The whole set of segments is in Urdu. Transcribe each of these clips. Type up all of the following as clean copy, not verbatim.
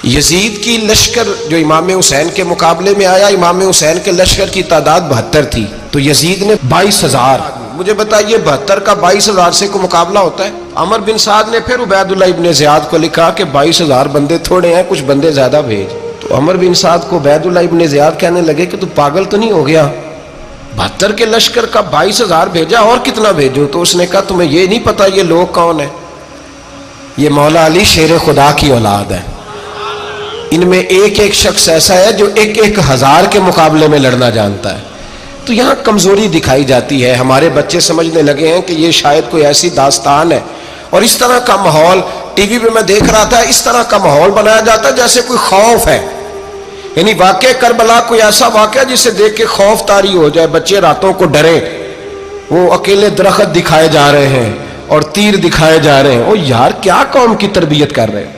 یزید کی لشکر جو امام حسین کے مقابلے میں آیا، امام حسین کے لشکر کی تعداد 72 تھی، تو یزید نے 22,000. مجھے بتائیے 72 کا 22,000 سے کوئی مقابلہ ہوتا ہے؟ عمر بن سعد نے پھر عبید اللہ ابن زیاد کو لکھا کہ 22,000 بندے تھوڑے ہیں، کچھ بندے زیادہ بھیج. تو عمر بن سعد کو عبید اللہ ابن زیاد کہنے لگے کہ تو پاگل تو نہیں ہو گیا، 72 کے لشکر کا 22,000 بھیجا، اور کتنا بھیجو؟ تو اس نے کہا تمہیں یہ نہیں پتا یہ لوگ کون ہیں؟ یہ مولا علی شیر خدا کی اولاد ہے. ان میں ایک ایک شخص ایسا ہے جو 1,000 کے مقابلے میں لڑنا جانتا ہے. تو یہاں کمزوری دکھائی جاتی ہے. ہمارے بچے سمجھنے لگے ہیں کہ یہ شاید کوئی ایسی داستان ہے، اور اس طرح کا ماحول ٹی وی پہ میں دیکھ رہا تھا، اس طرح کا ماحول بنایا جاتا ہے جیسے کوئی خوف ہے. یعنی واقع کربلا کوئی ایسا واقعہ جسے دیکھ کے خوف طاری ہو جائے، بچے راتوں کو ڈرے. وہ اکیلے درخت دکھائے جا رہے ہیں اور تیر دکھائے جا رہے ہیں. او یار کیا قوم کی تربیت کر رہے ہیں؟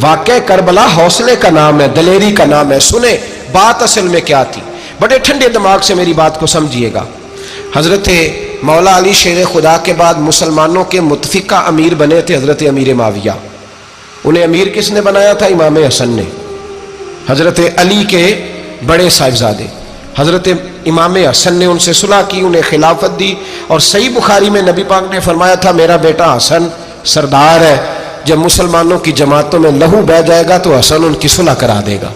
واقع کربلا حوصلے کا نام ہے، دلیری کا نام ہے. سنیں بات اصل میں کیا تھی، بڑے ٹھنڈے دماغ سے میری بات کو سمجھیے گا. حضرت مولا علی شیر خدا کے بعد مسلمانوں کے متفقہ امیر بنے تھے حضرت امیر معاویہ. انہیں امیر کس نے بنایا تھا؟ امام حسن نے، حضرت علی کے بڑے صاحبزادے. حضرت امام حسن نے ان سے صلح کی، انہیں خلافت دی. اور صحیح بخاری میں نبی پاک نے فرمایا تھا میرا بیٹا حسن سردار ہے، جب مسلمانوں کی جماعتوں میں لہو بہ جائے گا تو حسن ان کی صلح کرا دے گا.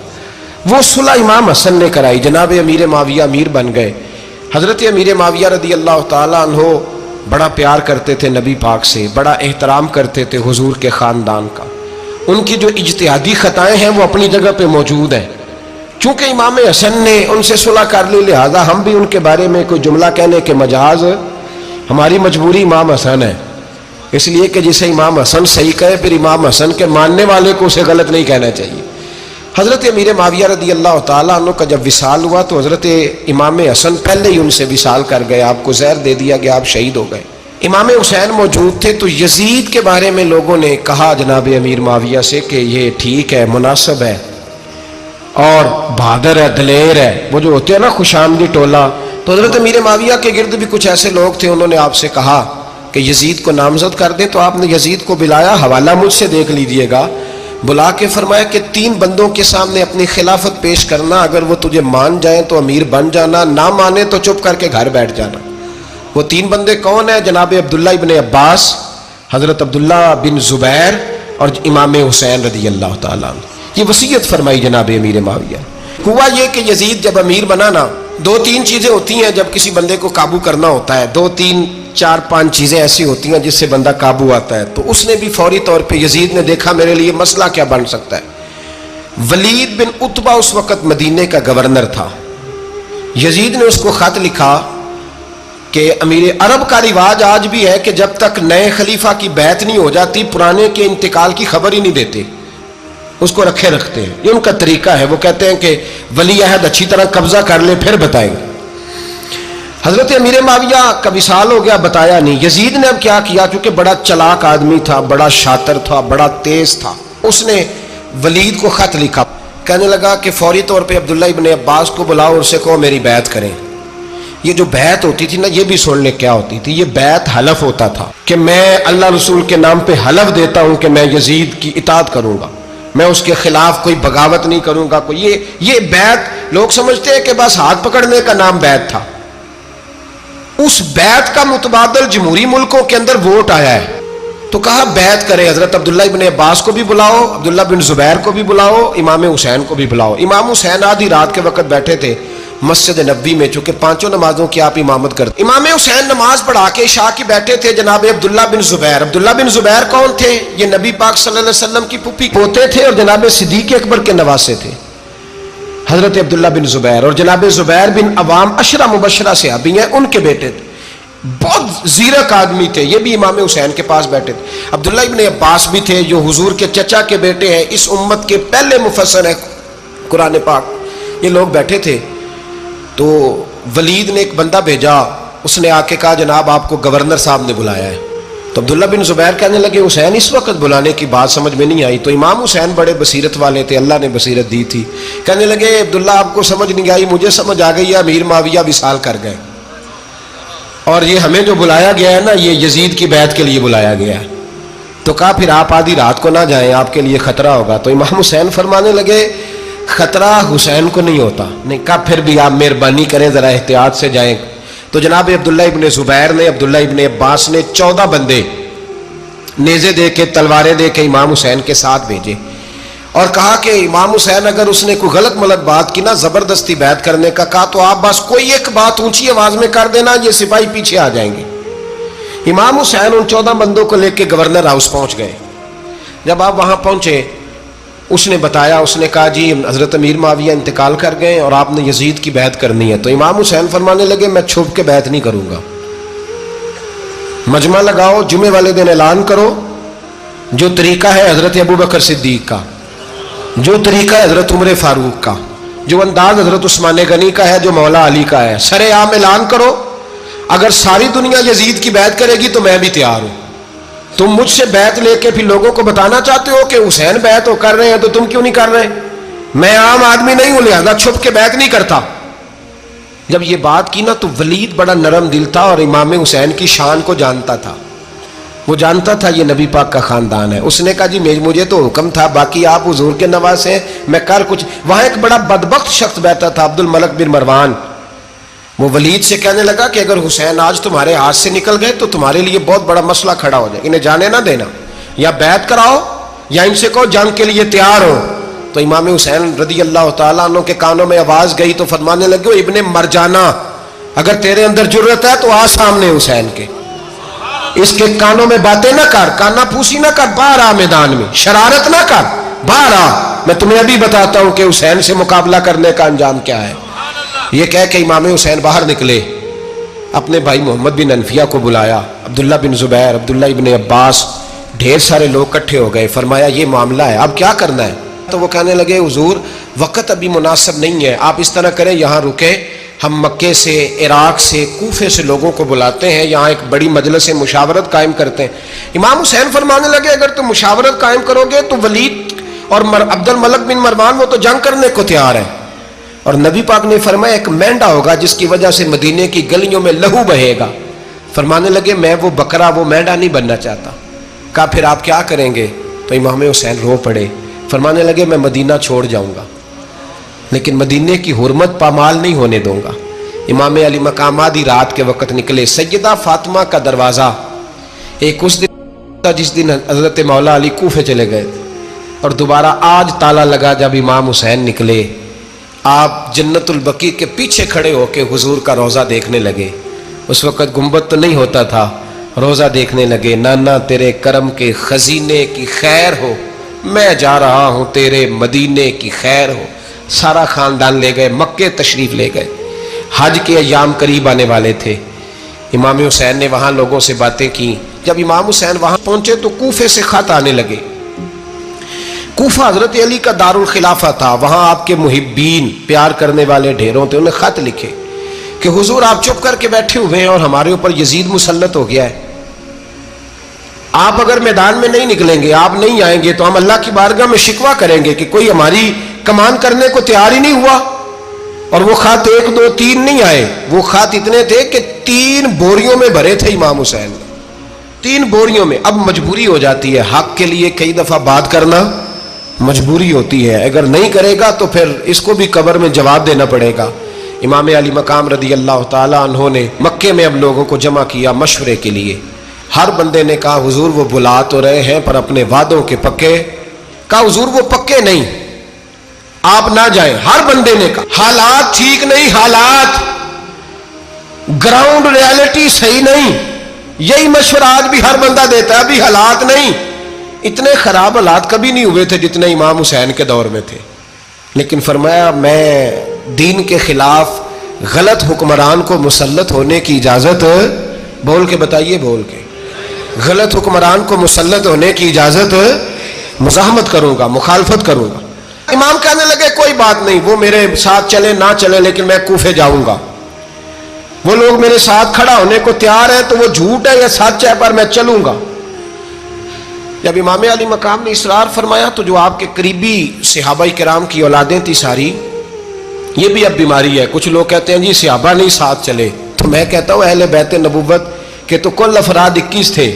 وہ صلح امام حسن نے کرائی، جناب امیر معاویہ امیر بن گئے. حضرت امیر معاویہ رضی اللہ تعالیٰ عنہ بڑا پیار کرتے تھے نبی پاک سے، بڑا احترام کرتے تھے حضور کے خاندان کا. ان کی جو اجتہادی خطائیں ہیں وہ اپنی جگہ پہ موجود ہیں. چونکہ امام حسن نے ان سے صلح کر لی، لہذا ہم بھی ان کے بارے میں کوئی جملہ کہنے کے مجاز، ہماری مجبوری امام حسن ہے. اس لیے کہ جسے امام حسن صحیح کہے پھر امام حسن کے ماننے والے کو اسے غلط نہیں کہنا چاہیے. حضرت امیر معاویہ رضی اللہ تعالیٰ عنہ کا جب وصال ہوا تو حضرت امام حسن پہلے ہی ان سے وصال کر گئے، آپ کو زہر دے دیا گیا، آپ شہید ہو گئے. امام حسین موجود تھے. تو یزید کے بارے میں لوگوں نے کہا جناب امیر معاویہ سے کہ یہ ٹھیک ہے، مناسب ہے اور بہادر ہے، دلیر ہے، وہ جو ہوتے ہیں نا خوش آمدی ٹولہ. تو حضرت امیر معاویہ کے گرد بھی کچھ ایسے لوگ تھے، انہوں نے آپ سے کہا کہ یزید کو نامزد کر دیں. تو آپ نے یزید کو بلایا، حوالہ مجھ سے دیکھ لیجئے گا. بلا کے فرمایا کہ 3 بندوں کے سامنے اپنی خلافت پیش کرنا، اگر وہ تجھے مان جائیں تو امیر بن جانا، نہ مانے تو چپ کر کے گھر بیٹھ جانا. وہ 3 بندے کون ہیں؟ جناب عبداللہ ابن عباس، حضرت عبداللہ بن زبیر اور امام حسین رضی اللہ تعالیٰ عنہ. یہ وصیت فرمائی جناب امیر معاویہ. ہوا یہ کہ یزید جب امیر بنا نا، 2-3 چیزیں ہوتی ہیں جب کسی بندے کو قابو کرنا ہوتا ہے، 2-3-4-5 چیزیں ایسی ہوتی ہیں جس سے بندہ قابو آتا ہے. تو اس نے بھی فوری طور پہ، یزید نے دیکھا میرے لیے مسئلہ کیا بن سکتا ہے. ولید بن عتبہ اس وقت مدینے کا گورنر تھا. یزید نے اس کو خط لکھا کہ امیر عرب کا رواج آج بھی ہے کہ جب تک نئے خلیفہ کی بیعت نہیں ہو جاتی پرانے کے انتقال کی خبر ہی نہیں دیتے، اس کو رکھے رکھتے ہیں. یہ ان کا طریقہ ہے. وہ کہتے ہیں کہ ولی عہد اچھی طرح قبضہ کر لے پھر بتائیں گے. حضرت امیر معاویہ کا وصال ہو گیا، بتایا نہیں. یزید نے اب کیا کیا، چونکہ بڑا چلاک آدمی تھا، بڑا شاطر تھا، بڑا تیز تھا، اس نے ولید کو خط لکھا. کہنے لگا کہ فوری طور پہ عبداللہ ابن عباس کو بلاؤ اور اسے کہو میری بیعت کریں. یہ جو بیعت ہوتی تھی نا، یہ بھی سن لے کیا ہوتی تھی. یہ بیعت حلف ہوتا تھا کہ میں اللہ رسول کے نام پہ حلف دیتا ہوں کہ میں یزید کی اطاعت کروں گا، میں اس کے خلاف کوئی بغاوت نہیں کروں گا. کوئی یہ بیعت لوگ سمجھتے ہیں کہ بس ہاتھ پکڑنے کا نام بیعت تھا. اس بیعت کا متبادل جمہوری ملکوں کے اندر ووٹ آیا ہے. تو کہا بیعت کرے. حضرت عبداللہ ابن عباس کو بھی بلاؤ، عبداللہ بن زبیر کو بھی بلاؤ، امام حسین کو بھی بلاؤ. امام حسین آدھی رات کے وقت بیٹھے تھے مسجد نبوی میں، چونکہ 5 نمازوں کی آپ امامت کرتے. امام حسین نماز پڑھا کے عشاء کی بیٹھے تھے. جناب عبداللہ بن زبیر، عبداللہ بن زبیر کون تھے؟ یہ نبی پاک صلی اللہ علیہ وسلم کی پھوپھی پوتے تھے اور جناب صدیق اکبر کے نواسے تھے حضرت عبداللہ بن زبیر. اور جناب زبیر بن عوام عشرہ مبشرہ صحابی ہیں، ان کے بیٹے تھے. بہت زیرک آدمی تھے. یہ بھی امام حسین کے پاس بیٹھے تھے. عبداللہ ابن عباس بھی تھے جو حضور کے چچا کے بیٹے ہیں، اس امت کے پہلے مفسر ہیں قرآن پاک. یہ لوگ بیٹھے تھے. تو ولید نے ایک بندہ بھیجا، اس نے آ کے کہا جناب آپ کو گورنر صاحب نے بلایا ہے. تو عبداللہ بن زبیر کہنے لگے حسین اس وقت بلانے کی بات سمجھ میں نہیں آئی. تو امام حسین بڑے بصیرت والے تھے، اللہ نے بصیرت دی تھی. کہنے لگے عبداللہ آپ کو سمجھ نہیں آئی، مجھے سمجھ آ گئی ہے، امیر معاویہ وصال کر گئے اور یہ ہمیں جو بلایا گیا ہے نا، یہ یزید کی بیعت کے لیے بلایا گیا ہے. تو کہا پھر آپ آدھی رات کو نہ جائیں، آپ کے لیے خطرہ ہوگا۔ تو امام حسین فرمانے لگے خطرہ حسین کو نہیں ہوتا۔ نہیں، کہا پھر بھی آپ مہربانی کریں ذرا احتیاط سے جائیں۔ تو جناب عبداللہ ابن زبیر نے، عبداللہ ابن عباس نے 14 بندے نیزے دے کے، تلواریں دے کے امام حسین کے ساتھ بھیجے اور کہا کہ امام حسین اگر اس نے کوئی غلط ملت بات کی نا، زبردستی بیعت کرنے کا کہا، تو آپ بس کوئی ایک بات اونچی آواز میں کر دینا، یہ سپاہی پیچھے آ جائیں گے۔ امام حسین ان 14 بندوں کو لے کے گورنر ہاؤس پہنچ گئے۔ جب آپ وہاں پہنچے، اس نے بتایا، اس نے کہا جی حضرت امیر معاویہ انتقال کر گئے اور آپ نے یزید کی بیعت کرنی ہے۔ تو امام حسین فرمانے لگے میں چھپ کے بیعت نہیں کروں گا، مجمع لگاؤ، جمعے والے دن اعلان کرو، جو طریقہ ہے حضرت ابوبکر صدیق کا، جو طریقہ ہے حضرت عمر فاروق کا، جو انداز حضرت عثمان غنی کا ہے، جو مولا علی کا ہے، سر عام اعلان کرو، اگر ساری دنیا یزید کی بیعت کرے گی تو میں بھی تیار ہوں۔ تم مجھ سے بیعت لے کے پھر لوگوں کو بتانا چاہتے ہو کہ حسین بیعت کر رہے ہیں تو تم کیوں نہیں کر رہے؟ میں عام آدمی نہیں ہوں، لہذا چھپ کے بیعت نہیں کرتا۔ جب یہ بات کی نا تو ولید بڑا نرم دل تھا اور امام حسین کی شان کو جانتا تھا، وہ جانتا تھا یہ نبی پاک کا خاندان ہے۔ اس نے کہا جی مجھے تو حکم تھا، باقی آپ حضور کے نواز ہیں، میں کر کچھ۔ وہاں ایک بڑا بدبخت شخص بیٹھا تھا، عبد الملک بن مروان، وہ ولید سے کہنے لگا کہ اگر حسین آج تمہارے ہاتھ سے نکل گئے تو تمہارے لیے بہت بڑا مسئلہ کھڑا ہو جائے، انہیں جانے نہ دینا، یا بیعت کراؤ یا ان سے کہو جنگ کے لیے تیار ہو۔ تو امام حسین رضی اللہ تعالیٰ عنہ کے کانوں میں آواز گئی تو فرمانے لگے ابن مرجانہ، اگر تیرے اندر جرت ہے تو آ سامنے حسین کے، اس کے کانوں میں باتیں نہ کر، کانا پھوسی نہ کر، باہر آ میدان میں، شرارت نہ کر، باہر آ، میں تمہیں ابھی بتاتا ہوں کہ حسین سے مقابلہ کرنے کا انجام کیا ہے۔ یہ کہہ کہ امام حسین باہر نکلے، اپنے بھائی محمد بن انفیہ کو بلایا، عبداللہ بن زبیر، عبداللہ ابن عباس، ڈھیر سارے لوگ کٹھے ہو گئے۔ فرمایا یہ معاملہ ہے، اب کیا کرنا ہے؟ تو وہ کہنے لگے حضور وقت ابھی مناسب نہیں ہے، آپ اس طرح کریں یہاں رکے، ہم مکے سے، عراق سے، کوفے سے لوگوں کو بلاتے ہیں، یہاں ایک بڑی مجلس مشاورت قائم کرتے ہیں۔ امام حسین فرمانے لگے اگر تم مشاورت قائم کرو گے تو ولید اور عبد الملک بن مروان وہ تو جنگ کرنے کو تیار ہے، اور نبی پاک نے فرمایا ایک مینڈا ہوگا جس کی وجہ سے مدینے کی گلیوں میں لہو بہے گا۔ فرمانے لگے میں وہ بکرا، وہ مینڈا نہیں بننا چاہتا۔ کہا پھر آپ کیا کریں گے؟ تو امام حسین رو پڑے، فرمانے لگے میں مدینہ چھوڑ جاؤں گا لیکن مدینے کی حرمت پامال نہیں ہونے دوں گا۔ امام علی مقام آدھی رات کے وقت نکلے، سیدہ فاطمہ کا دروازہ ایک اس دن تھا جس دن حضرت مولا علی کوفے چلے گئے اور دوبارہ آج تالا لگا جب امام حسین نکلے۔ آپ جنت البقیع کے پیچھے کھڑے ہو کے حضور کا روضہ دیکھنے لگے، اس وقت گنبد تو نہیں ہوتا تھا، روضہ دیکھنے لگے۔ نانا تیرے کرم کے خزینے کی خیر ہو، میں جا رہا ہوں تیرے مدینے کی خیر ہو۔ سارا خاندان لے گئے، مکے تشریف لے گئے، حج کے ایام قریب آنے والے تھے۔ امام حسین نے وہاں لوگوں سے باتیں کی۔ جب امام حسین وہاں پہنچے تو کوفے سے خط آنے لگے۔ کوفہ حضرت علی کا دارالخلافہ تھا، وہاں آپ کے محبین، پیار کرنے والے ڈھیروں تھے، انہیں خط لکھے کہ حضور آپ چپ کر کے بیٹھے ہوئے ہیں اور ہمارے اوپر یزید مسلط ہو گیا ہے، آپ اگر میدان میں نہیں نکلیں گے، آپ نہیں آئیں گے تو ہم اللہ کی بارگاہ میں شکوہ کریں گے کہ کوئی ہماری کمان کرنے کو تیار ہی نہیں ہوا۔ اور وہ خط 1 2 3 نہیں آئے، وہ خط اتنے تھے کہ 3 بوریوں میں بھرے تھے امام حسین، 3 بوریوں میں۔ اب مجبوری ہو جاتی ہے، حق کے لیے کئی دفعہ بات کرنا مجبوری ہوتی ہے، اگر نہیں کرے گا تو پھر اس کو بھی قبر میں جواب دینا پڑے گا۔ امام علی مقام رضی اللہ تعالیٰ عنہ نے مکے میں اب لوگوں کو جمع کیا مشورے کے لیے۔ ہر بندے نے کہا حضور وہ بلا تو رہے ہیں پر اپنے وعدوں کے پکے۔ کہا حضور وہ پکے نہیں، آپ نہ جائیں۔ ہر بندے نے کہا حالات ٹھیک نہیں، حالات گراؤنڈ ریالٹی صحیح نہیں، یہی مشورہ آج بھی ہر بندہ دیتا ہے، ابھی حالات نہیں۔ اتنے خراب حالات کبھی نہیں ہوئے تھے جتنے امام حسین کے دور میں تھے، لیکن فرمایا میں دین کے خلاف غلط حکمران کو مسلط ہونے کی اجازت، بول کے بتائیے، بول کے، غلط حکمران کو مسلط ہونے کی اجازت، مزاحمت کروں گا، مخالفت کروں گا۔ امام کہنے لگے کوئی بات نہیں، وہ میرے ساتھ چلے نہ چلے لیکن میں کوفے جاؤں گا، وہ لوگ میرے ساتھ کھڑا ہونے کو تیار ہے تو وہ جھوٹ ہے یا سچ ہے پر میں چلوں گا۔ جب امام علی مقام نے اصرار فرمایا تو جو آپ کے قریبی صحابہ کرام کی اولادیں تھی ساری، یہ بھی اب بیماری ہے، کچھ لوگ کہتے ہیں جی صحابہ نہیں ساتھ چلے، تو میں کہتا ہوں اہل بیت نبوت کے تو کل افراد 21 تھے،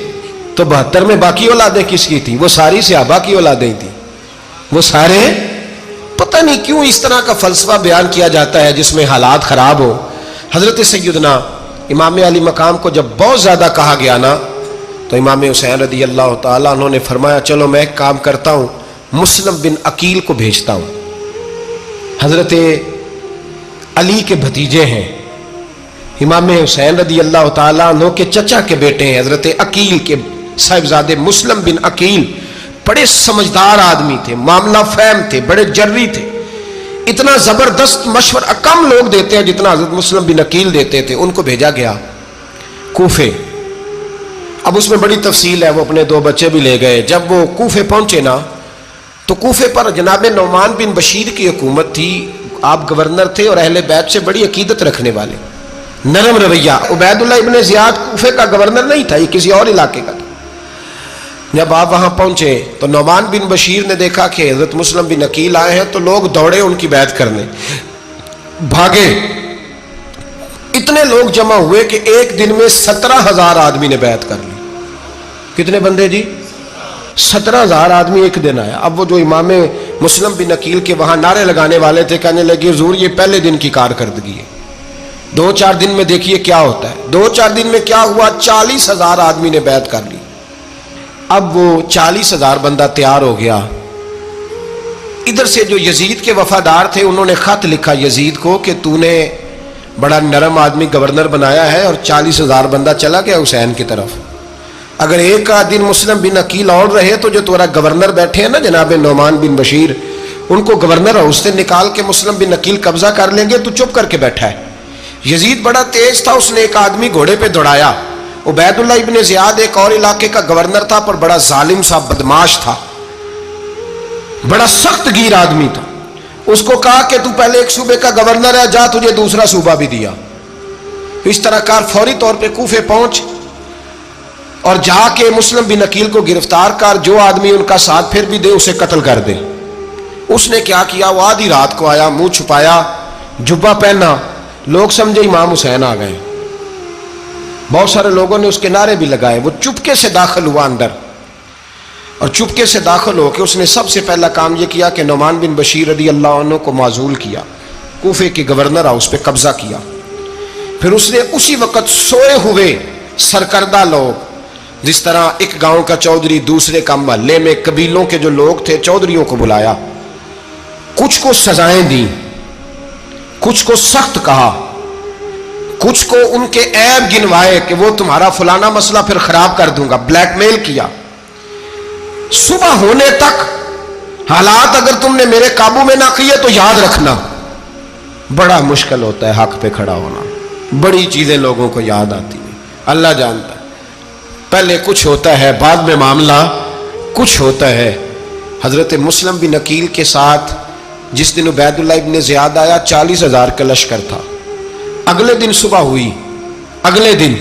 تو 72 میں باقی اولادیں کس کی تھی؟ وہ ساری صحابہ کی اولادیں تھیں، وہ سارے. پتہ نہیں کیوں اس طرح کا فلسفہ بیان کیا جاتا ہے جس میں حالات خراب ہو. حضرت سیدنا امام علی مقام کو جب بہت زیادہ کہا گیا نا تو امام حسین رضی اللہ تعالیٰ انہوں نے فرمایا چلو میں ایک کام کرتا ہوں، مسلم بن عقیل کو بھیجتا ہوں. حضرت علی کے بھتیجے ہیں، امام حسین رضی اللہ تعالیٰ عنہ کے چچا کے بیٹے ہیں، حضرت عقیل کے صاحبزادے مسلم بن عقیل. بڑے سمجھدار آدمی تھے، معاملہ فہم تھے، بڑے جری تھے. اتنا زبردست مشورہ کم لوگ دیتے ہیں جتنا حضرت مسلم بن عقیل دیتے تھے. ان کو بھیجا گیا کوفے. اب اس میں بڑی تفصیل ہے، وہ اپنے 2 بچے بھی لے گئے. جب وہ کوفے پہنچے نا تو کوفے پر جناب نعمان بن بشیر کی حکومت تھی. آپ گورنر تھے اور اہل بیت سے بڑی عقیدت رکھنے والے، نرم رویہ. عبید اللہ ابن زیاد کوفے کا گورنر نہیں تھا، یہ کسی اور علاقے کا تھا. جب آپ وہاں پہنچے تو نعمان بن بشیر نے دیکھا کہ حضرت مسلم بن عقیل آئے ہیں تو لوگ دوڑے ان کی بیعت کرنے، بھاگے. اتنے لوگ جمع ہوئے کہ ایک دن میں 17,000 آدمی نے بیعت کر لی. کتنے بندے جی؟ 17,000 آدمی ایک دن آیا. اب وہ جو امام مسلم بن عقیل کے وہاں نعرے لگانے والے تھے کہنے لگے حضور یہ پہلے دن کی کارکردگی ہے، 2-4 دن میں دیکھیے کیا ہوتا ہے. 2-4 دن میں کیا ہوا؟ 40,000 آدمی نے بیعت کر لی. اب وہ 40,000 بندہ تیار ہو گیا. ادھر سے جو یزید کے وفادار تھے انہوں نے خط لکھا یزید کو کہ تو نے بڑا نرم آدمی گورنر بنایا ہے اور 40,000 بندہ چلا گیا حسین کی طرف. اگر ایک دن مسلم بن عقیل اور رہے تو جو تمہارا گورنر بیٹھے ہیں نا جناب نعمان بن بشیر، ان کو گورنر ہاؤس سے نکال کے مسلم بن عقیل قبضہ کر لیں گے. تو چپ کر کے بیٹھا ہے. یزید بڑا تیز تھا، اس نے ایک آدمی گھوڑے پہ دوڑایا. عبید اللہ ابن زیاد ایک اور علاقے کا گورنر تھا پر بڑا ظالم سا بدماش تھا، بڑا سخت گیر آدمی تھا. اس کو کہا کہ تو پہلے ایک صوبے کا گورنر ہے، جا تجھے دوسرا صوبہ بھی دیا. اس طرح کار فوری طور پہ کوفے پہنچ اور جا کے مسلم بن عقیل کو گرفتار کر، جو آدمی ان کا ساتھ پھر بھی دے اسے قتل کر دے. اس نے کیا کیا؟ وہ آدھی رات کو آیا، منہ چھپایا، جبہ پہنا. لوگ سمجھے امام حسین آ گئے. بہت سارے لوگوں نے اس کے نعرے بھی لگائے. وہ چپکے سے داخل ہوا اندر اور چپکے سے داخل ہو کے اس نے سب سے پہلا کام یہ کیا کہ نعمان بن بشیر رضی اللہ عنہ کو معزول کیا، کوفے کے گورنر ہاؤس پہ قبضہ کیا. پھر اس نے اسی وقت سوئے ہوئے سرکردہ لوگ، جس طرح ایک گاؤں کا چودھری دوسرے کا محلے میں قبیلوں کے جو لوگ تھے چودھریوں کو بلایا، کچھ کو سزائیں دیں، کچھ کو سخت کہا، کچھ کو ان کے عیب گنوائے کہ وہ تمہارا فلانا مسئلہ پھر خراب کر دوں گا، بلیک میل کیا. صبح ہونے تک حالات اگر تم نے میرے قابو میں نہ کیے تو یاد رکھنا بڑا مشکل ہوتا ہے حق پہ کھڑا ہونا. بڑی چیزیں لوگوں کو یاد آتی ہیں، اللہ جانتا ہے. پہلے کچھ ہوتا ہے، بعد میں معاملہ کچھ ہوتا ہے. حضرت مسلم بن عقیل کے ساتھ جس دن عبید اللہ ابن زیاد آیا 40,000 کا لشکر تھا. اگلے دن صبح ہوئی، اگلے دن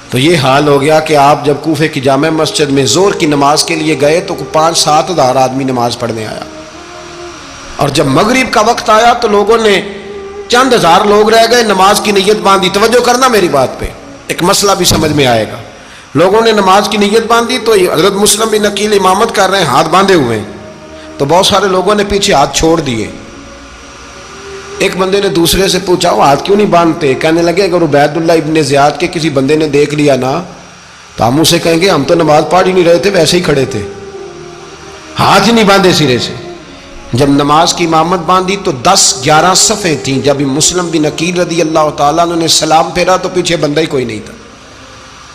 تو یہ حال ہو گیا کہ آپ جب کوفے کی جامع مسجد میں زور کی نماز کے لیے گئے تو 5-7 ہزار آدمی نماز پڑھنے آیا. اور جب مغرب کا وقت آیا تو لوگوں نے چند ہزار لوگ رہ گئے، نماز کی نیت باندھی. توجہ کرنا میری بات پہ، ایک مسئلہ بھی سمجھ میں آئے گا. لوگوں نے نماز کی نیت باندھی تو حضرت مسلم بن عقیل امامت کر رہے ہیں، ہاتھ باندھے ہوئے ہیں. تو بہت سارے لوگوں نے پیچھے ہاتھ چھوڑ دیے. ایک بندے نے دوسرے سے پوچھا وہ ہاتھ کیوں نہیں باندھتے؟ کہنے لگے اگر عبید اللہ ابن زیاد کے کسی بندے نے دیکھ لیا نا تو ہم اسے کہیں گے ہم تو نماز پڑھ ہی نہیں رہے تھے، ویسے ہی کھڑے تھے، ہاتھ ہی نہیں باندھے سرے سے. جب نماز کی امامت باندھی تو 10-11 صفیں تھیں. جب مسلم بن عقیل رضی اللہ تعالیٰ نے سلام پھیرا تو پیچھے بندہ ہی کوئی نہیں تھا.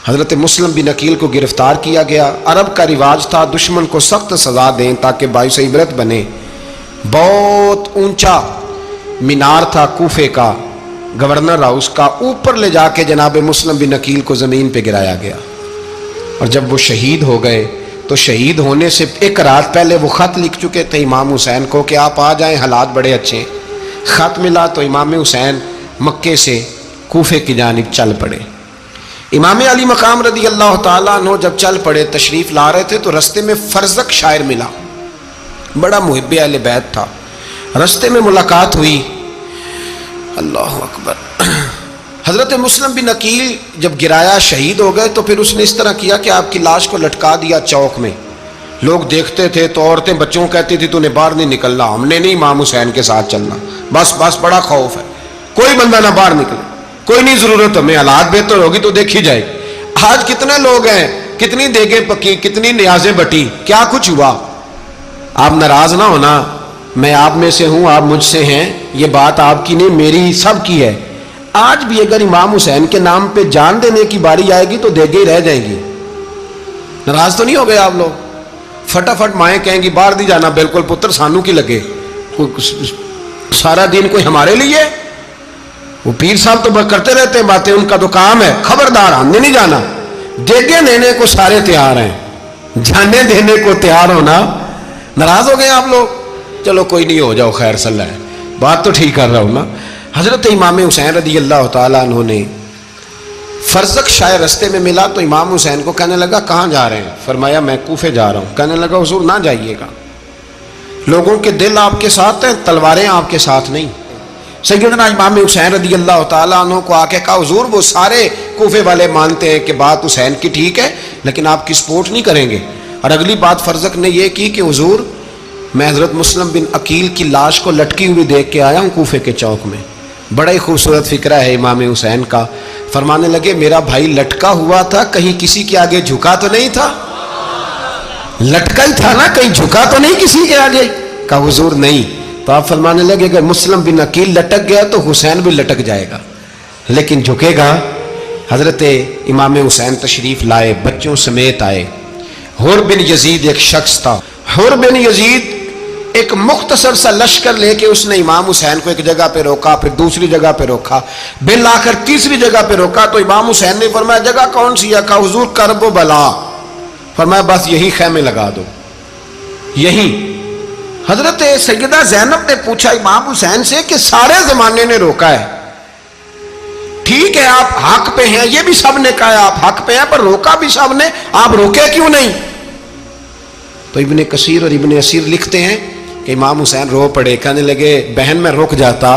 حضرت مسلم بن عقیل کو گرفتار کیا گیا. عرب کا رواج تھا دشمن کو سخت سزا دیں تاکہ باعث عبرت بنے. بہت اونچا مینار تھا کوفے کا گورنر ہاؤس کا، اوپر لے جا کے جناب مسلم بن عقیل کو زمین پہ گرایا گیا. اور جب وہ شہید ہو گئے تو شہید ہونے سے ایک رات پہلے وہ خط لکھ چکے تھے امام حسین کو کہ آپ آ جائیں، حالات بڑے اچھے ہیں. خط ملا تو امام حسین مکے سے کوفے کی جانب چل پڑے. امام علی مقام رضی اللہ تعالیٰ عنہ جب چل پڑے تشریف لا رہے تھے تو رستے میں فرزق شاعر ملا، بڑا محب اہل بیت تھا. رستے میں ملاقات ہوئی، اللہ اکبر. حضرت مسلم بن عقیل جب گرایا شہید ہو گئے تو پھر اس نے اس طرح کیا کہ آپ کی لاش کو لٹکا دیا چوک میں. لوگ دیکھتے تھے تو عورتیں بچوں کو کہتی تھی تو نے باہر نہیں نکلنا, ہم نے نہیں امام حسین کے ساتھ چلنا, بس بڑا خوف ہے, کوئی بندہ نہ باہر نکلے, کوئی نہیں ضرورت ہمیں, حالات بہتر ہوگی تو دیکھی جائے گی. آج کتنے لوگ ہیں, کتنی دیگیں پکی, کتنی نیازیں بٹی, کیا کچھ ہوا. آپ ناراض نہ ہونا, میں آپ میں سے ہوں, آپ مجھ سے ہیں, یہ بات آپ کی نہیں میری سب کی ہے. آج بھی اگر امام حسین کے نام پہ جان دینے کی باری آئے گی تو دیگیں ہی رہ جائیں گی. ناراض تو نہیں ہو گئے آپ لوگ؟ فٹافٹ مائیں کہیں گی باہر دی جانا, بالکل پتر سانو کی لگے, سارا دن کوئی ہمارے لیے. وہ پیر صاحب تو کرتے رہتے ہیں باتیں, ان کا تو کام ہے, خبردار ہم نے نہیں جانا. دیگیں دینے کو سارے تیار ہیں, جانے دینے کو تیار ہونا. ناراض ہو گئے آپ لوگ؟ چلو کوئی نہیں, ہو جاؤ, خیر صلی اللہ ہے, بات تو ٹھیک کر رہا ہوں نا. حضرت امام حسین رضی اللہ تعالیٰ عنہ نے فرزق شاہ رستے میں ملا تو امام حسین کو کہنے لگا کہاں جا رہے ہیں؟ فرمایا میں کوفے جا رہا ہوں. کہنے لگا حضور نہ جائیے گا, لوگوں کے دل آپ کے ساتھ ہیں, تلواریں آپ کے ساتھ نہیں. سیدنا امام حسین رضی اللہ تعالیٰ عنہ کو آ کے کہا حضور وہ سارے کوفے والے مانتے ہیں کہ بات حسین کی ٹھیک ہے لیکن آپ کی سپورٹ نہیں کریں گے. اور اگلی بات فرزق نے یہ کی کہ حضور میں حضرت مسلم بن عقیل کی لاش کو لٹکی ہوئی دیکھ کے آیا ہوں کوفے کے چوک میں. بڑا ہی خوبصورت فکرہ ہے امام حسین کا. فرمانے لگے میرا بھائی لٹکا ہوا تھا, کہیں کسی کے آگے جھکا تو نہیں تھا؟ لٹکا ہی تھا نا, کہیں جھکا تو نہیں کسی کے آگے؟ کہا حضور نہیں. تو آپ فرمانے لگے اگر مسلم بن عقیل لٹک گیا تو حسین بھی لٹک جائے گا, لیکن جھکے گا. حضرت امام حسین تشریف لائے, بچوں سمیت آئے. حر بن یزید ایک شخص تھا. حر بن یزید ایک مختصر سا لشکر لے کے اس نے امام حسین کو ایک جگہ پہ روکا, پھر دوسری جگہ پہ روکا, بالآخر تیسری جگہ پہ روکا. تو امام حسین نے فرمایا جگہ کون سی ہے؟ کہا حضور کرب و بلا. فرمایا بس یہی خیمے لگا دو, یہی. حضرت سیدہ زینب نے پوچھا امام حسین سے کہ سارے زمانے نے روکا ہے, ٹھیک ہے آپ حق پہ ہیں, یہ بھی سب نے کہا آپ حق پہ ہیں, پر روکا بھی سب نے, آپ روکے کیوں نہیں؟ تو ابن کثیر اور ابن اسیر لکھتے ہیں کہ امام حسین رو پڑے, کہنے لگے بہن میں رک جاتا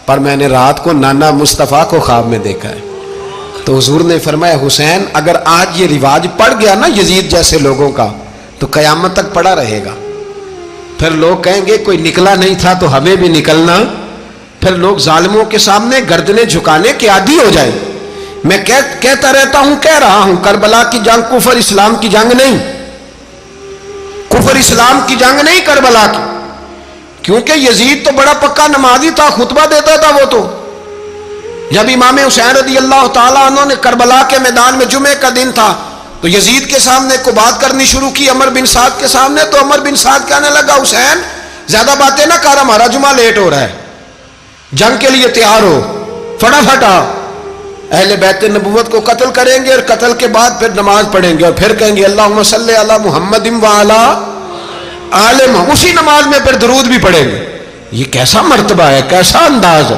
پر میں نے رات کو نانا مصطفیٰ کو خواب میں دیکھا ہے. تو حضور نے فرمایا حسین اگر آج یہ رواج پڑ گیا نا یزید جیسے لوگوں کا تو قیامت تک پڑا رہے گا. پھر لوگ کہیں گے کوئی نکلا نہیں تھا تو ہمیں بھی نکلنا. پھر لوگ ظالموں کے سامنے گردنیں جھکانے کے عادی ہو جائیں. میں کہتا رہتا ہوں, کہہ رہا ہوں, کربلا کی جنگ کفر اسلام کی جنگ نہیں, کفر اسلام کی جنگ نہیں کربلا کی. کیونکہ یزید تو بڑا پکا نمازی تھا, خطبہ دیتا تھا. وہ تو جب امام حسین رضی اللہ تعالیٰ عنہ نے کربلا کے میدان میں جمعے کا دن تھا تو یزید کے سامنے کو بات کرنی شروع کی, عمر بن سعد کے سامنے. تو عمر بن سعد کہنے لگا حسین زیادہ باتیں نہ کر, ہمارا جمعہ لیٹ ہو رہا ہے, جنگ کے لیے تیار ہو, فٹافٹ آ. اہل بیت نبوت کو قتل کریں گے اور قتل کے بعد پھر نماز پڑھیں گے اور پھر کہیں گے اللہم صلی علی محمد وعلی آل محمد, اسی نماز میں پھر درود بھی پڑھیں گے. یہ کیسا مرتبہ ہے, کیسا انداز ہے,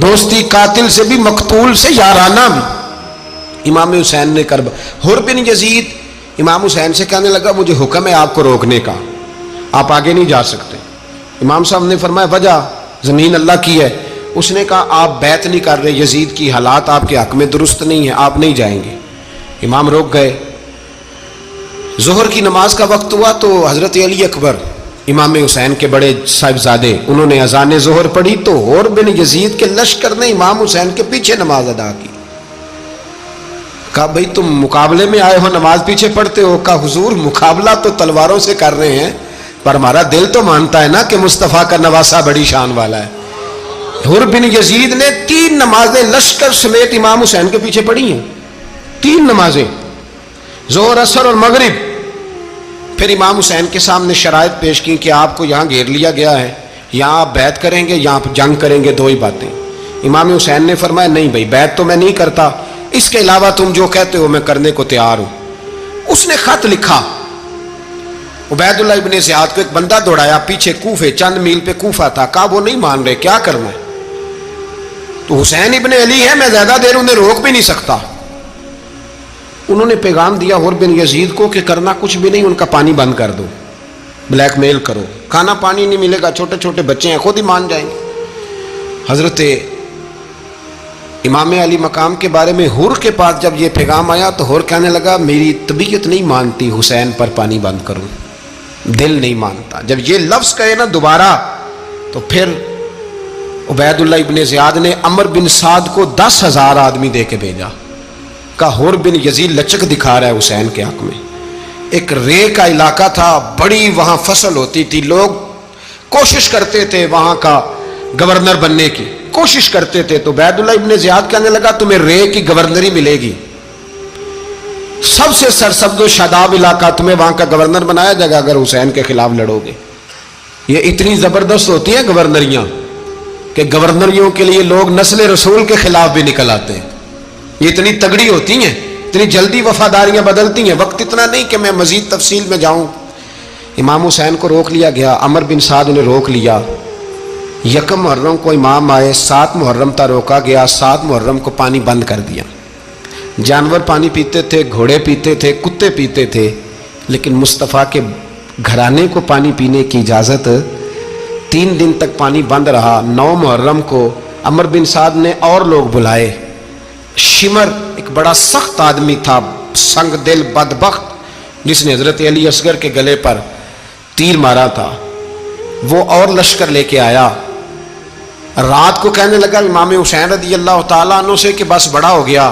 دوستی قاتل سے بھی مقتول سے یارانہ بھی. امام حسین نے کرب. حر بن یزید امام حسین سے کہنے لگا مجھے حکم ہے آپ کو روکنے کا, آپ آگے نہیں جا سکتے. امام صاحب نے فرمایا وجہ زمین اللہ کی ہے. اس نے کہا آپ بیعت نہیں کر رہے, یزید کی حالات آپ کے حق میں درست نہیں ہیں, آپ نہیں جائیں گے. امام روک گئے. ظہر کی نماز کا وقت ہوا تو حضرت علی اکبر امام حسین کے بڑے صاحبزادے انہوں نے اذان ظہر پڑھی تو حر بن یزید کے لشکر نے امام حسین کے پیچھے نماز ادا کی. کہا بھئی تم مقابلے میں آئے ہو, نماز پیچھے پڑھتے ہو؟ کہا حضور مقابلہ تو تلواروں سے کر رہے ہیں پر ہمارا دل تو مانتا ہے نا کہ مصطفیٰ کا نواسہ بڑی شان والا ہے. حر بن یزید نے 3 نمازیں لشکر سمیت امام حسین کے پیچھے پڑھی ہیں, 3 نمازیں, ظہر عصر اور مغرب. پھر امام حسین کے سامنے شرائط پیش کی کہ آپ کو یہاں گھیر لیا گیا ہے, یہاں آپ بیعت کریں گے, یہاں جنگ کریں گے, 2 ہی باتیں. امام حسین نے فرمایا نہیں بھائی بیعت تو میں نہیں کرتا, اس کے علاوہ تم جو کہتے ہو میں کرنے کو تیار ہوں. اس نے خط لکھا, عبید اللہ ابن زیاد کو ایک بندہ دوڑایا پیچھے, کوفے چند میل پہ کوفہ تھا. کہا وہ نہیں مان رہے, کیا کرنا ہے؟ تو حسین ابن علی ہے, میں زیادہ دیر انہیں روک بھی نہیں سکتا. انہوں نے پیغام دیا حر بن یزید کو کہ کرنا کچھ بھی نہیں, ان کا پانی بند کر دو, بلیک میل کرو, کھانا پانی نہیں ملے گا, چھوٹے چھوٹے بچے ہیں, خود ہی مان جائیں گے. حضرت امام علی مقام کے بارے میں حور کے پاس جب یہ پیغام آیا تو حور کہنے لگا میری طبیعت نہیں مانتی حسین پر پانی بند کروں، دل نہیں مانتا۔ جب یہ لفظ کہے نا دوبارہ تو پھر عبید اللہ ابن زیاد نے عمر بن سعد کو 10,000 آدمی دے کے بھیجا، کہا حور بن یزید لچک دکھا رہا ہے حسین کے حق میں۔ ایک رے کا علاقہ تھا، بڑی وہاں فصل ہوتی تھی، لوگ کوشش کرتے تھے وہاں کا گورنر بننے کی، کوشش کرتے تھے۔ تو عبید اللہ ابن زیاد کہنے لگا تمہیں رے کی گورنری ملے گی، سب سے سرسبز و شاداب علاقہ، تمہیں وہاں کا گورنر بنایا جائے گا اگر حسین کے خلاف لڑو گے۔ یہ اتنی زبردست ہوتی ہیں گورنریاں کہ گورنریوں کے لیے لوگ نسل رسول کے خلاف بھی نکل آتے ہیں، یہ اتنی تگڑی ہوتی ہیں، اتنی جلدی وفاداریاں بدلتی ہیں۔ وقت اتنا نہیں کہ میں مزید تفصیل میں جاؤں۔ امام حسین کو روک لیا گیا، عمر بن سعد نے روک لیا۔ یکم محرم کو امام آئے، 7 محرم تا روکا گیا، 7 محرم کو پانی بند کر دیا۔ جانور پانی پیتے تھے، گھوڑے پیتے تھے، کتے پیتے تھے، لیکن مصطفیٰ کے گھرانے کو پانی پینے کی اجازت 3 دن تک پانی بند رہا۔ 9 محرم کو عمر بن سعد نے اور لوگ بلائے۔ شمر ایک بڑا سخت آدمی تھا، سنگ دل بدبخت، جس نے حضرت علی اصغر کے گلے پر تیر مارا تھا، وہ اور لشکر لے کے آیا۔ رات کو کہنے لگا امام حسین رضی اللہ تعالیٰ عنہ سے کہ بس بڑا ہو گیا،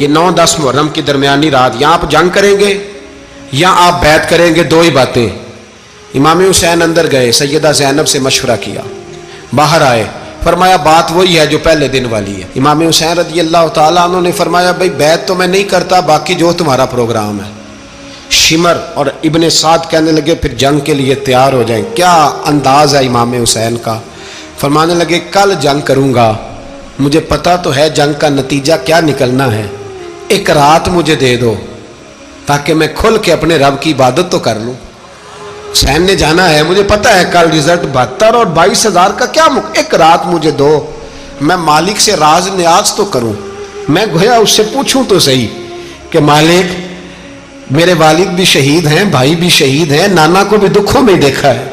یہ 9-10 محرم کی درمیانی رات، یا آپ جنگ کریں گے یا آپ بیعت کریں گے، 2 ہی باتیں۔ امام حسین اندر گئے، سیدہ زینب سے مشورہ کیا، باہر آئے، فرمایا بات وہی ہے جو پہلے دن والی ہے۔ امام حسین رضی اللہ تعالیٰ عنہ نے فرمایا بھائی بیعت تو میں نہیں کرتا، باقی جو تمہارا پروگرام ہے۔ شمر اور ابن سعد کہنے لگے پھر جنگ کے لیے تیار ہو جائیں۔ کیا انداز ہے امام حسین کا، فرمانے لگے کل جنگ کروں گا، مجھے پتا تو ہے جنگ کا نتیجہ کیا نکلنا ہے، ایک رات مجھے دے دو تاکہ میں کھل کے اپنے رب کی عبادت تو کر لوں۔ حسین نے جانا ہے، مجھے پتا ہے کل رزلٹ 72 اور 22,000 کا کیا ایک رات مجھے دو، میں مالک سے راز نیاز تو کروں، میں گویا اس سے پوچھوں تو صحیح کہ مالک میرے والد بھی شہید ہیں، بھائی بھی شہید ہیں، نانا کو بھی دکھوں میں دیکھا ہے،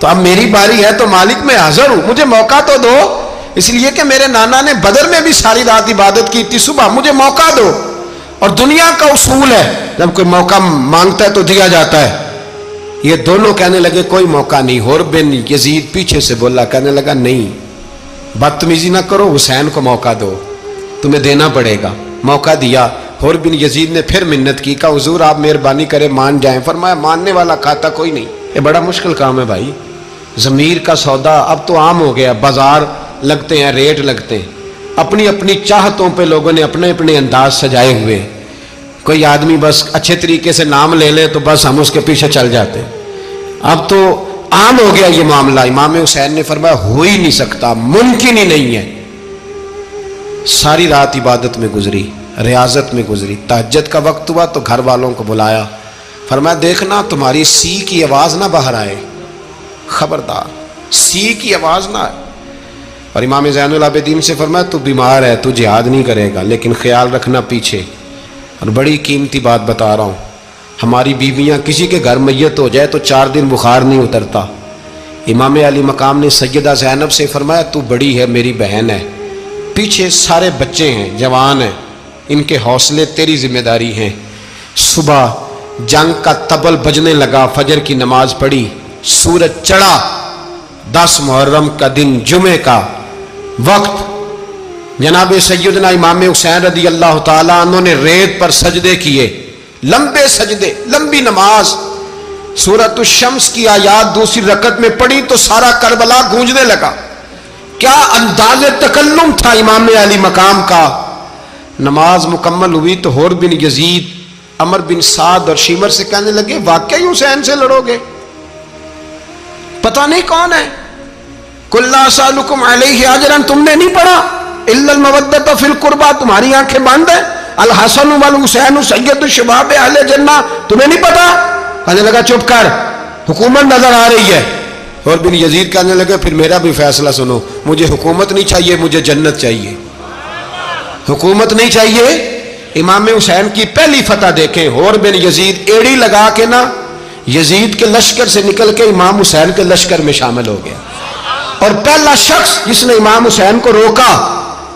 تو اب میری باری ہے تو مالک میں حاضر ہوں، مجھے موقع تو دو، اس لیے کہ میرے نانا نے بدر میں بھی ساری رات عبادت کی تھی، صبح مجھے موقع دو۔ اور دنیا کا اصول ہے جب کوئی موقع مانگتا ہے تو دیا جاتا ہے۔ یہ دونوں کہنے لگے کوئی موقع نہیں۔ حور بن یزید پیچھے سے بولا، کہنے لگا نہیں بدتمیزی نہ کرو، حسین کو موقع دو، تمہیں دینا پڑے گا۔ موقع دیا۔ حور بن یزید نے پھر منت کی، کہا حضور آپ مہربانی کریں مان جائیں۔ فرمایا ماننے والا کھاتا کوئی نہیں، یہ بڑا مشکل کام ہے بھائی، ضمیر کا سودا اب تو عام ہو گیا، بازار لگتے ہیں، ریٹ لگتے ہیں، اپنی اپنی چاہتوں پہ لوگوں نے اپنے اپنے انداز سجائے ہوئے۔ کوئی آدمی بس اچھے طریقے سے نام لے لے تو بس ہم اس کے پیچھے چل جاتے، اب تو عام ہو گیا یہ معاملہ۔ امام حسین نے فرمایا ہو ہی نہیں سکتا، ممکن ہی نہیں ہے۔ ساری رات عبادت میں گزری، ریاضت میں گزری، تہجد کا وقت ہوا تو گھر والوں کو بلایا، فرمایا دیکھنا تمہاری سی کی آواز نہ باہر آئے، خبردار سی کی آواز نہ آئے۔ اور امام زین العابدین سے فرمایا تو بیمار ہے، تو جہاد نہیں کرے گا، لیکن خیال رکھنا پیچھے۔ اور بڑی قیمتی بات بتا رہا ہوں، ہماری بیویاں کسی کے گھر میت ہو جائے تو 4 دن بخار نہیں اترتا۔ امام علی مقام نے سیدہ زینب سے فرمایا تو بڑی ہے، میری بہن ہے، پیچھے سارے بچے ہیں، جوان ہیں، ان کے حوصلے تیری ذمہ داری ہیں۔ صبح جنگ کا طبل بجنے لگا، فجر کی نماز پڑھی، سورج چڑھا، 10 محرم کا دن، جمعے کا وقت، جناب سیدنا امام حسین رضی اللہ تعالیٰ عنہ نے ریت پر سجدے کیے، لمبے سجدے، لمبی نماز، سورۃ الشمس کی آیات دوسری رکعت میں پڑھی تو سارا کربلا گونجنے لگا۔ کیا انداز تکلم تھا امام علی مقام کا۔ نماز مکمل ہوئی تو حور بن یزید، عمر بن سعد اور شیمر سے کہنے لگے واقعی حسین سے لڑو گے؟ پتہ نہیں کون ہے۔ قُلْ لَا أَسْأَلُكُمْ عَلَيْهِ أَجْرًا، تم نے نہیں پڑھا إِلَّا الْمَوَدَّةَ فِي الْقُرْبَى، تمہاری آنکھیں بند ہیں، الحسن والحسین سید الشباب اہل جنہ، تمہیں نہیں پتا؟ کہنے لگا چپ کر، حکومت نظر آ رہی ہے۔ اور بن یزید کہنے لگے پھر میرا بھی فیصلہ سنو، مجھے حکومت نہیں چاہیے، مجھے جنت چاہیے، حکومت نہیں چاہیے۔ امام حسین کی پہلی فتح دیکھیں، حور بن یزید ایڑی لگا کے نا یزید کے لشکر سے نکل کے امام حسین کے لشکر میں شامل ہو گیا، اور پہلا شخص جس نے امام حسین کو روکا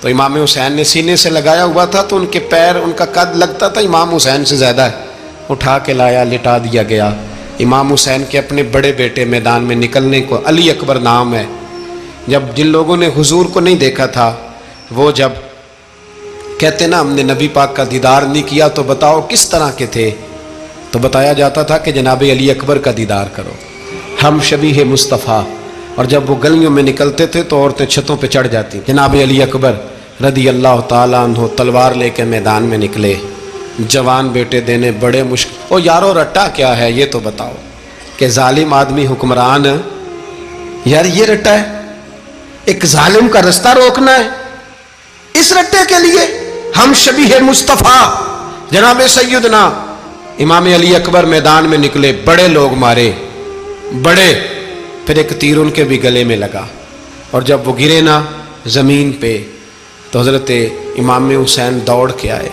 تو امام حسین نے سینے سے لگایا ہوا تھا تو ان کے پیر، ان کا قد لگتا تھا امام حسین سے زیادہ ہے، اٹھا کے لایا، لٹا دیا گیا۔ امام حسین کے اپنے بڑے بیٹے میدان میں نکلنے کو، علی اکبر نام ہے، جب جن لوگوں نے حضور کو نہیں دیکھا تھا وہ جب کہتے نا ہم نے نبی پاک کا دیدار نہیں کیا تو بتاؤ کس طرح کے تھے، تو بتایا جاتا تھا کہ جناب علی اکبر کا دیدار کرو، ہم شبیہ مصطفیٰ۔ اور جب وہ گلیوں میں نکلتے تھے تو عورتیں چھتوں پہ چڑھ جاتی۔ جناب علی اکبر رضی اللہ تعالیٰ عنہ تلوار لے کے میدان میں نکلے، جوان بیٹے دینے بڑے مشکل۔ او یارو رٹا کیا ہے یہ تو بتاؤ، کہ ظالم آدمی حکمران، یار یہ رٹا ہے، ایک ظالم کا رستہ روکنا ہے، اس رٹے کے لیے ہم شبیہ مصطفیٰ جناب سیدنا امام علی اکبر میدان میں نکلے، بڑے لوگ مارے، بڑے، پھر ایک تیر ان کے بھی گلے میں لگا، اور جب وہ گرے نا زمین پہ تو حضرت امام حسین دوڑ کے آئے،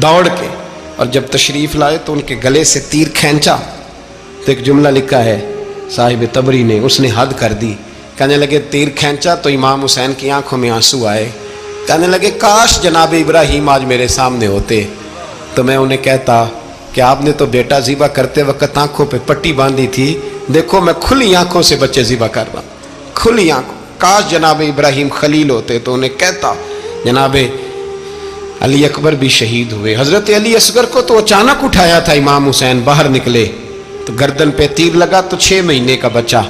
دوڑ کے، اور جب تشریف لائے تو ان کے گلے سے تیر کھینچا تو ایک جملہ لکھا ہے صاحب تبری نے، اس نے حد کر دی، کہنے لگے تیر کھینچا تو امام حسین کی آنکھوں میں آنسو آئے، کہنے لگے کاش جناب ابراہیم آج میرے سامنے ہوتے تو میں انہیں کہتا کہ آپ نے تو بیٹا ذبح کرتے وقت آنکھوں پہ پٹی باندھی تھی، دیکھو میں کھلی آنکھوں سے بچے ذبح کر رہا ہوں، کھلی آنکھوں، کاش جناب ابراہیم خلیل ہوتے تو انہیں کہتا۔ جناب علی اکبر بھی شہید ہوئے۔ حضرت علی اصغر کو تو اچانک اٹھایا تھا امام حسین، باہر نکلے تو گردن پہ تیر لگا تو 6 مہینے کا بچہ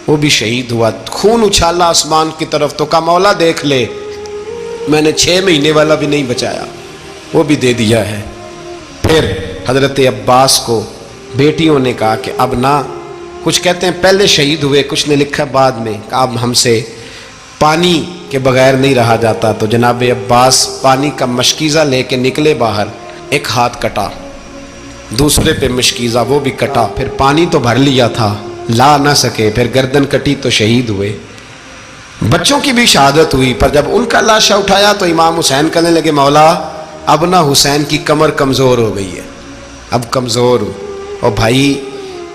وہ بھی شہید ہوا، خون اچھالا آسمان کی طرف تو کہا مولا دیکھ لے میں نے 6 مہینے والا بھی نہیں بچایا، وہ بھی دے دیا ہے۔ پھر حضرت عباس کو بیٹیوں نے کہا کہ اب نہ، کچھ کہتے ہیں پہلے شہید ہوئے، کچھ نے لکھا بعد میں، کہ اب ہم سے پانی کے بغیر نہیں رہا جاتا، تو جناب عباس پانی کا مشکیزہ لے کے نکلے باہر، ایک ہاتھ کٹا، دوسرے پہ مشکیزہ وہ بھی کٹا، پھر پانی تو بھر لیا تھا لا نہ سکے، پھر گردن کٹی تو شہید ہوئے۔ بچوں کی بھی شہادت ہوئی، پر جب ان کا لاشا اٹھایا تو امام حسین کہنے لگے مولا اب نہ حسین کی کمر کمزور ہو گئی ہے، اب کمزور ہو، اور بھائی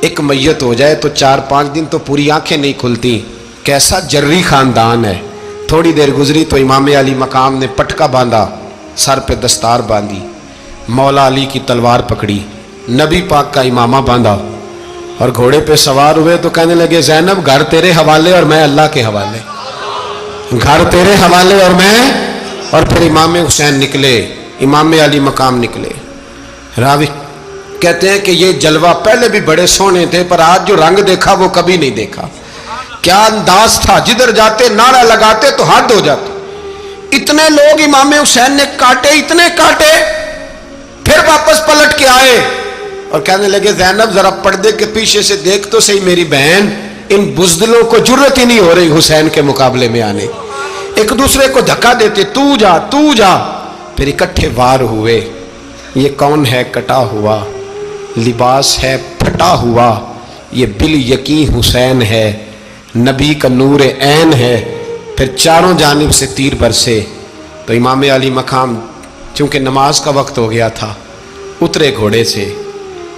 ایک میت ہو جائے تو 4-5 دن تو پوری آنکھیں نہیں کھلتی، کیسا جری خاندان ہے۔ تھوڑی دیر گزری تو امام علی مقام نے پٹکا باندھا، سر پہ دستار باندھی، مولا علی کی تلوار پکڑی، نبی پاک کا امامہ باندھا اور گھوڑے پہ سوار ہوئے تو کہنے لگے زینب گھر تیرے حوالے اور میں اللہ کے حوالے، گھر تیرے حوالے اور میں، اور پھر امام حسین نکلے، امام علی مقام نکلے۔ راوی کہتے ہیں کہ یہ جلوہ پہلے بھی بڑے سونے تھے پر آج جو رنگ دیکھا وہ کبھی نہیں دیکھا، کیا انداز تھا، جدھر جاتے نعرہ لگاتے تو حد ہو جاتے، اتنے لوگ امام حسین نے کاٹے، اتنے کاٹے، پھر واپس پلٹ کے آئے اور کہنے لگے زینب ذرا پردے کے پیچھے سے دیکھ تو صحیح میری بہن، ان بزدلوں کو جرت ہی نہیں ہو رہی حسین کے مقابلے میں آنے، ایک دوسرے کو دھکا دیتے، تو جا تو جا، پھر اکٹھے وار ہوئے۔ یہ کون ہے کٹا ہوا، لباس ہے پھٹا ہوا، یہ بال یقین حسین ہے، نبی کا نور عین ہے۔ پھر چاروں جانب سے تیر برسے تو امام علی مقام چونکہ نماز کا وقت ہو گیا تھا، اترے گھوڑے سے،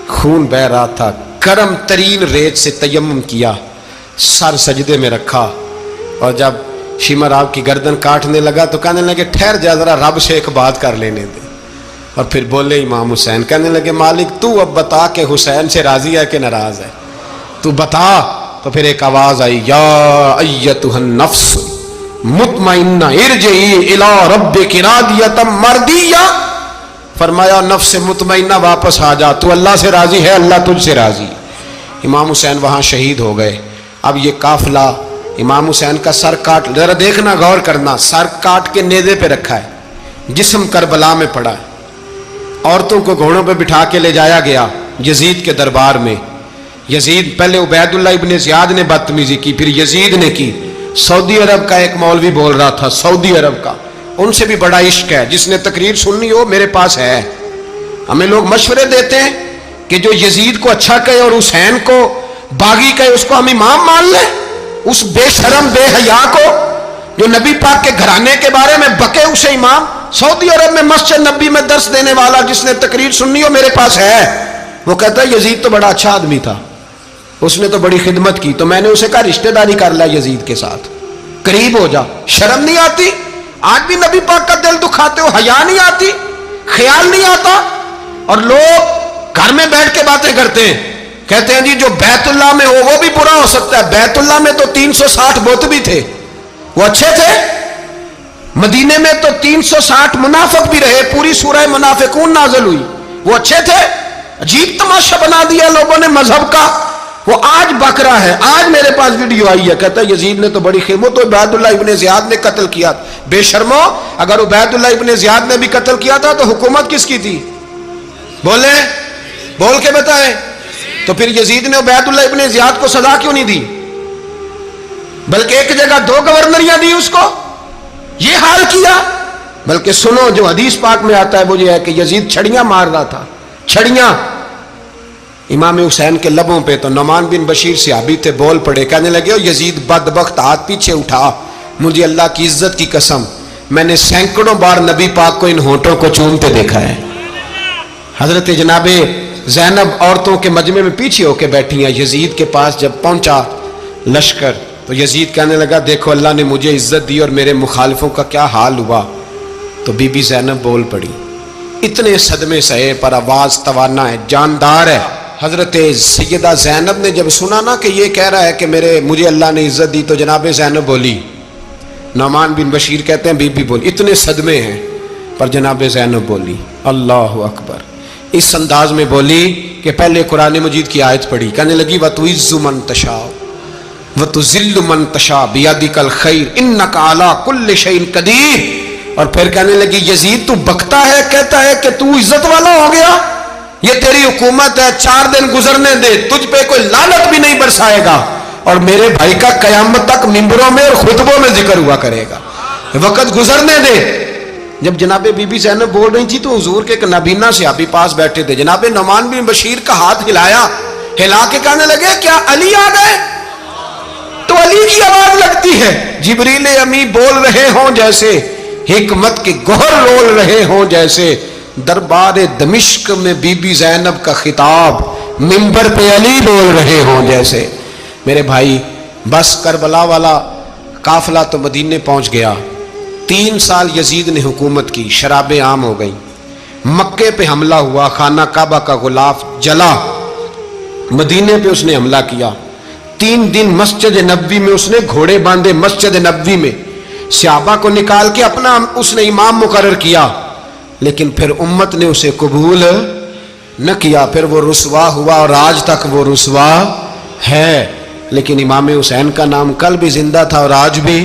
خون بہ رہا تھا، گرم ترین ریت سے تیمم کیا، سر سجدے میں رکھا، اور جب شمر آپ کی گردن کاٹنے لگا تو کہنے لگے ٹھہر جا ذرا رب سے ایک بات کر لینے دے، اور پھر بولے امام حسین، کہنے لگے مالک تو اب بتا کہ حسین سے راضی ہے کہ ناراض ہے، تو بتا۔ تو پھر ایک آواز آئی، یا ایتھا النفس مطمئنہ ارجعی الی ربک راضیۃ مرضیہ، فرمایا نفس مطمئنہ واپس آ جا، تو اللہ سے راضی ہے، اللہ تجھ سے راضی۔ امام حسین وہاں شہید ہو گئے۔ اب یہ قافلہ امام حسین کا سر کاٹ، ذرا دیکھنا غور کرنا، سر کاٹ کے نیزے پہ رکھا ہے، جسم کربلا میں پڑا ہے، عورتوں کو گھوڑوں پہ بٹھا کے لے جایا گیا یزید کے دربار میں۔ یزید پہلے عبید اللہ ابن زیاد نے بدتمیزی کی، پھر یزید نے کی۔ سعودی عرب کا ایک مولوی بول رہا تھا، سعودی عرب کا، ان سے بھی بڑا عشق ہے، جس نے تقریر سننی ہو میرے پاس ہے۔ ہمیں لوگ مشورے دیتے ہیں کہ جو یزید کو اچھا کہے اور حسین کو باغی کہے اس کو ہم امام مان لیں، اس بے شرم بے حیا کو جو نبی پاک کے گھرانے کے بارے میں بکے اسے امام۔ سعودی عرب میں مسجد نبی میں درس دینے والا جس نے تقریر سننی ہو میرے پاس ہے، وہ کہتا ہے یزید تو بڑا اچھا آدمی تھا، اس نے تو بڑی خدمت کی، تو میں نے اسے کہا رشتہ داری کر لیا یزید کے ساتھ، قریب ہو جا، شرم نہیں آتی؟ آج بھی نبی پاک کا دل دکھاتے ہو، حیا نہیں آتی، خیال نہیں آتا؟ اور لوگ گھر میں بیٹھ کے باتیں کرتے ہیں، کہتے ہیں جی جو بیت اللہ میں ہو وہ بھی برا ہو سکتا ہے۔ بیت اللہ میں تو 360 بت بھی تھے، وہ اچھے تھے۔ مدینے میں تو 360 منافق بھی رہے، پوری سورہ منافقون نازل ہوئی، وہ اچھے تھے۔ عجیب تماشا بنا دیا لوگوں نے مذہب کا۔ وہ آج بک رہا ہے، آج میرے پاس ویڈیو آئی ہے، کہتا ہے یزید نے تو بڑی خدمت، تو عبید اللہ ابن زیاد نے قتل کیا۔ بے شرمو، اگر عبید اللہ ابن زیاد نے بھی قتل کیا تھا تو حکومت کس کی تھی؟ بولے، بول کے بتائیں۔ تو پھر یزید نے عبید اللہ ابن زیاد کو سزا کیوں نہیں دی، بلکہ ایک جگہ 2 گورنریاں دی اس کو؟ یہ حال کیا۔ بلکہ سنو، جو حدیث پاک میں آتا ہے وہ یہ ہے کہ یزید چھڑیاں مار رہا تھا، چھڑیاں امام حسین کے لبوں پہ۔ تو نعمان بن بشیر صحابی تھے، بول پڑے، کہنے لگے یزید بدبخت، ہاتھ پیچھے اٹھا، مجھے اللہ کی عزت کی قسم میں نے سینکڑوں بار نبی پاک کو ان ہونٹوں کو چومتے دیکھا ہے۔ حضرت جناب زینب عورتوں کے مجمع میں پیچھے ہو کے بیٹھی ہیں، یزید کے پاس جب پہنچا لشکر تو یزید کہنے لگا دیکھو اللہ نے مجھے عزت دی اور میرے مخالفوں کا کیا حال ہوا۔ تو بی بی زینب بول پڑی، اتنے صدمے سہے پر آواز توانا ہے، جاندار ہے۔ حضرت سیدہ زینب نے جب سنا نا کہ یہ کہہ رہا ہے کہ مجھے اللہ نے عزت دی، تو جناب زینب بولی، نعمان بن بشیر کہتے ہیں بی بی بولی، اتنے صدمے ہیں پر جناب زینب بولی اللہ اکبر، اس انداز میں بولی کہ پہلے قرآن مجید کی آیت پڑھی، کہنے لگی وَتُعِزُّ مَن تَشَاءُ وَتُذِلُّ مَن تَشَاءُ بِيَدِكَ الْخَيْرُ إِنَّكَ عَلَىٰ كُلِّ شَيْءٍ قَدِيرٌ۔ اور پھر کہنے لگی یزید تو بکتا ہے، کہتا ہے کہ تو عزت والا ہو گیا، یہ تیری حکومت ہے، 4 دن گزرنے دے، تجھ پہ کوئی لعنت بھی نہیں برسائے گا، اور میرے بھائی کا قیامت تک ممبروں میں اور خطبوں میں ذکر ہوا کرے گا، وقت گزرنے دے۔ جب جناب بی بی زینب بول رہی تھی تو حضور کے ایک نابینا صحابی پاس بیٹھے تھے، جناب نعمان بن بشیر کا ہاتھ ہلایا، ہلا کے کہنے لگے کیا علی آ گئے؟ تو علی کی آواز لگتی ہے، جبریل امی بول رہے ہوں جیسے، حکمت کے گوہر رول رہے ہوں جیسے، دربار دمشق میں بی بی زینب کا خطاب، منبر پہ علی بول رہے ہوں جیسے۔ میرے بھائی بس کربلا والا قافلہ تو مدینے پہنچ گیا، 3 سال یزید نے حکومت کی، شرابیں عام ہو گئیں، مکے پہ حملہ ہوا، خانہ کعبہ کا غلاف جلا، مدینے پہ اس نے حملہ کیا، 3 دن مسجد نبوی میں اس نے گھوڑے باندھے، مسجد نبوی میں صحابہ کو نکال کے اپنا اس نے امام مقرر کیا، لیکن پھر امت نے اسے قبول نہ کیا، پھر وہ رسوا ہوا اور آج تک وہ رسوا ہے۔ لیکن امام حسین کا نام کل بھی زندہ تھا اور آج بھی